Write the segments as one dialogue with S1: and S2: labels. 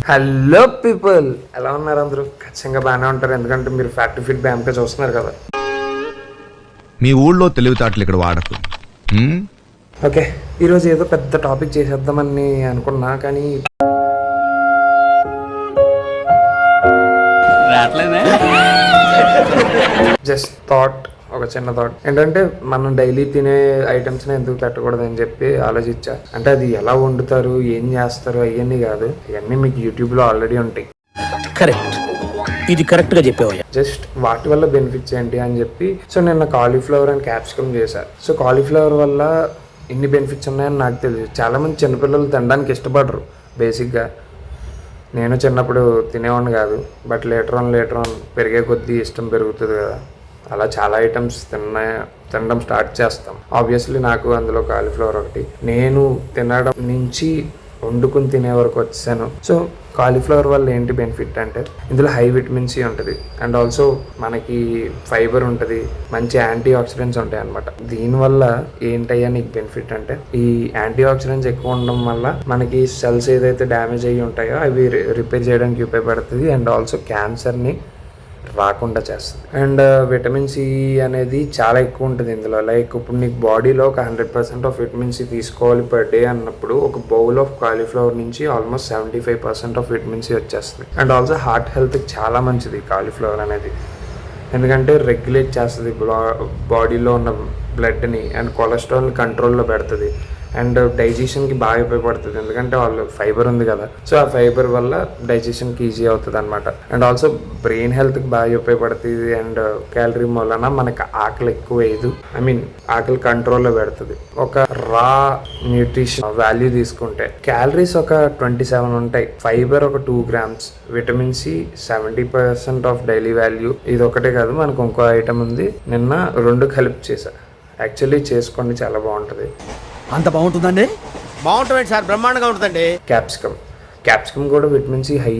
S1: Hello people, ఎలా ఉన్నారు? అందరూ ఖచ్చితంగా బాగానే ఉంటారు, ఎందుకంటే మీరు ఫ్యాక్ట్ ఫిట్ బ్యాంక్ చూస్తున్నారు కదా.
S2: మీ ఊళ్ళో తెలివితేటలు ఇక్కడ వాడకు.
S1: ఓకే, ఈరోజు ఏదో పెద్ద టాపిక్ చేసేద్దామని అనుకున్నా, కానీ జస్ట్ థాట్, ఒక చిన్న థాట్ ఏంటంటే, మనం డైలీ తినే ఐటమ్స్ని ఎందుకు పెట్టకూడదు అని చెప్పి ఆలోచించా. అంటే అది ఎలా వండుతారు, ఏం చేస్తారు అవన్నీ కాదు, ఇవన్నీ మీకు యూట్యూబ్లో ఆల్రెడీ ఉంటాయి.
S3: కరెక్ట్, ఇది కరెక్ట్గా చెప్పేవయ్యా.
S1: జస్ట్ వాటి వల్ల బెనిఫిట్స్ ఏంటి అని చెప్పి, సో నేను కాలీఫ్లవర్ అండ్ క్యాప్సికమ్ చేశాను. సో కాలీఫ్లవర్ వల్ల ఎన్ని బెనిఫిట్స్ ఉన్నాయని నాకు తెలియదు. చాలామంది చిన్నపిల్లలు తినడానికి ఇష్టపడరు బేసిక్గా. నేను చిన్నప్పుడు తినేవాడిని కాదు, బట్ లేటర్ ఆన్ పెరిగే కొద్దీ ఇష్టం పెరుగుతుంది కదా. అలా చాలా ఐటమ్స్ తినడం స్టార్ట్ చేస్తాం. ఆబ్వియస్లీ నాకు అందులో కాలీఫ్లవర్ ఒకటి. నేను తినడం నుంచి వండుకుని తినే వరకు వచ్చాను. సో కాలీఫ్లవర్ వల్ల ఏంటి బెనిఫిట్ అంటే, ఇందులో హై విటమిన్ సి ఉంటుంది, అండ్ ఆల్సో మనకి ఫైబర్ ఉంటుంది, మంచి యాంటీ ఆక్సిడెంట్స్ ఉంటాయి అనమాట. దీనివల్ల ఏంటయ్యా నీకు బెనిఫిట్ అంటే, ఈ యాంటీ ఆక్సిడెంట్స్ ఎక్కువ ఉండడం వల్ల మనకి సెల్స్ ఏదైతే డ్యామేజ్ అయ్యి ఉంటాయో అవి రిపేర్ చేయడానికి ఉపయోగపడుతుంది, అండ్ ఆల్సో క్యాన్సర్ని రాకుండా చేస్తుంది. అండ్ విటమిన్ సి అనేది చాలా ఎక్కువ ఉంటుంది ఇందులో. లైక్ ఇప్పుడు నీకు బాడీలో ఒక 100% ఆఫ్ విటమిన్ సి తీసుకోవాలి పర్ డే అన్నప్పుడు, ఒక బౌల్ ఆఫ్ కాలీఫ్లవర్ నుంచి ఆల్మోస్ట్ 75% ఆఫ్ విటమిన్ సి వచ్చేస్తుంది. అండ్ ఆల్సో హార్ట్ హెల్త్కి చాలా మంచిది కాలీఫ్లవర్ అనేది, ఎందుకంటే రెగ్యులేట్ చేస్తుంది బాడీలో ఉన్న బ్లడ్ని, అండ్ కొలెస్ట్రాల్ని కంట్రోల్లో పెడుతుంది, అండ్ డైజెషన్కి బాగా ఉపయోగపడుతుంది, ఎందుకంటే వాళ్ళు ఫైబర్ ఉంది కదా. సో ఆ ఫైబర్ వల్ల డైజెషన్కి ఈజీ అవుతుంది అనమాట. అండ్ ఆల్సో బ్రెయిన్ హెల్త్కి బాగా ఉపయోగపడుతుంది, అండ్ క్యాలరీ వలన మనకు ఆకలి ఎక్కువ వేయదు, ఆకలి కంట్రోల్లో పెడుతుంది. ఒక రా న్యూట్రిషన్ వాల్యూ తీసుకుంటే క్యాలరీస్ ఒక 27 ఉంటాయి, ఫైబర్ ఒక 2 grams, vitamin C 70% of daily value. ఇది ఒకటే కాదు, మనకు ఇంకో ఐటమ్ ఉంది, నిన్న 2 కలిపి చేశా. యాక్చువల్లీ చేసుకోండి, చాలా బాగుంటుంది.
S3: అంత బాగుంటుందండి?
S4: బాగుంటుంది సార్, బ్రహ్మాండంగా ఉంటుందండి.
S1: క్యాప్సికమ్ కూడా విటమిన్ సి హై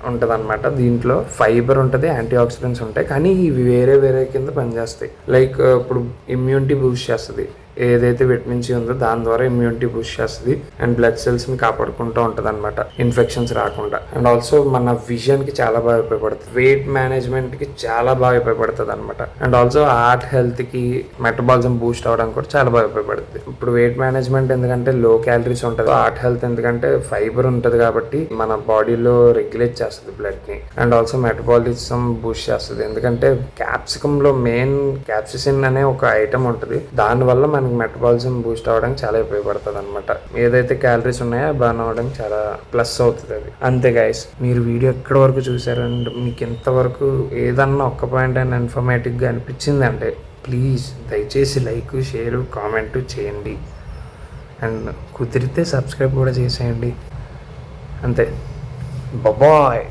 S1: ఉంటుంది అనమాట. దీంట్లో ఫైబర్ ఉంటుంది, యాంటీ ఆక్సిడెంట్స్ ఉంటాయి, కానీ ఇవి వేరే కింద పనిచేస్తాయి. లైక్ ఇప్పుడు ఇమ్యూనిటీ బూస్ట్ చేస్తుంది, ఏదైతే విటమిన్ సి ఉందో దాని ద్వారా ఇమ్యూనిటీ బూస్ట్ చేస్తుంది, అండ్ బ్లడ్ సెల్స్ని కాపాడుకుంటూ ఉంటుంది అనమాట, ఇన్ఫెక్షన్స్ రాకుండా. అండ్ ఆల్సో మన విజన్కి చాలా బాగా ఉపయోగపడుతుంది, వెయిట్ మేనేజ్మెంట్కి చాలా బాగా ఉపయోగపడుతుంది అనమాట. అండ్ ఆల్సో హార్ట్ హెల్త్కి, మెటబాలిజం బూస్ట్ అవడానికి కూడా చాలా బాగా ఉపయోగపడుతుంది. ఇప్పుడు వెయిట్ మేనేజ్మెంట్ ఎందుకంటే లో క్యాలరీస్ ఉంటుంది, హార్ట్ హెల్త్ ఎందుకంటే ఫైబర్ ఉంటుంది కాబట్టి మన బాడీలో రెగ్యులేట్ చేస్తుంది బ్లడ్ని, అండ్ ఆల్సో మెటబాలిజం బూస్ట్ చేస్తుంది, ఎందుకంటే క్యాప్సికంలో మెయిన్ క్యాప్సిసిన్ అనే ఒక ఐటమ్ ఉంటుంది, దానివల్ల మనకి మెటబాలిజం బూస్ట్ అవ్వడానికి చాలా ఉపయోగపడుతుంది అనమాట. ఏదైతే క్యాలరీస్ ఉన్నాయో బర్న్ అవ్వడానికి చాలా ప్లస్ అవుతుంది అది. అంతే గైస్, మీరు వీడియో ఎక్కడి వరకు చూసారు అండ్ మీకు ఇంతవరకు ఏదన్నా ఒక్క పాయింట్ అయినా ఇన్ఫర్మేటివ్గా అనిపించింది అంటే, ప్లీజ్ దయచేసి లైక్, షేర్, కామెంట్ చేయండి, అండ్ కుదిరితే సబ్స్క్రైబ్ కూడా చేసేయండి. అంతే, బాయ్.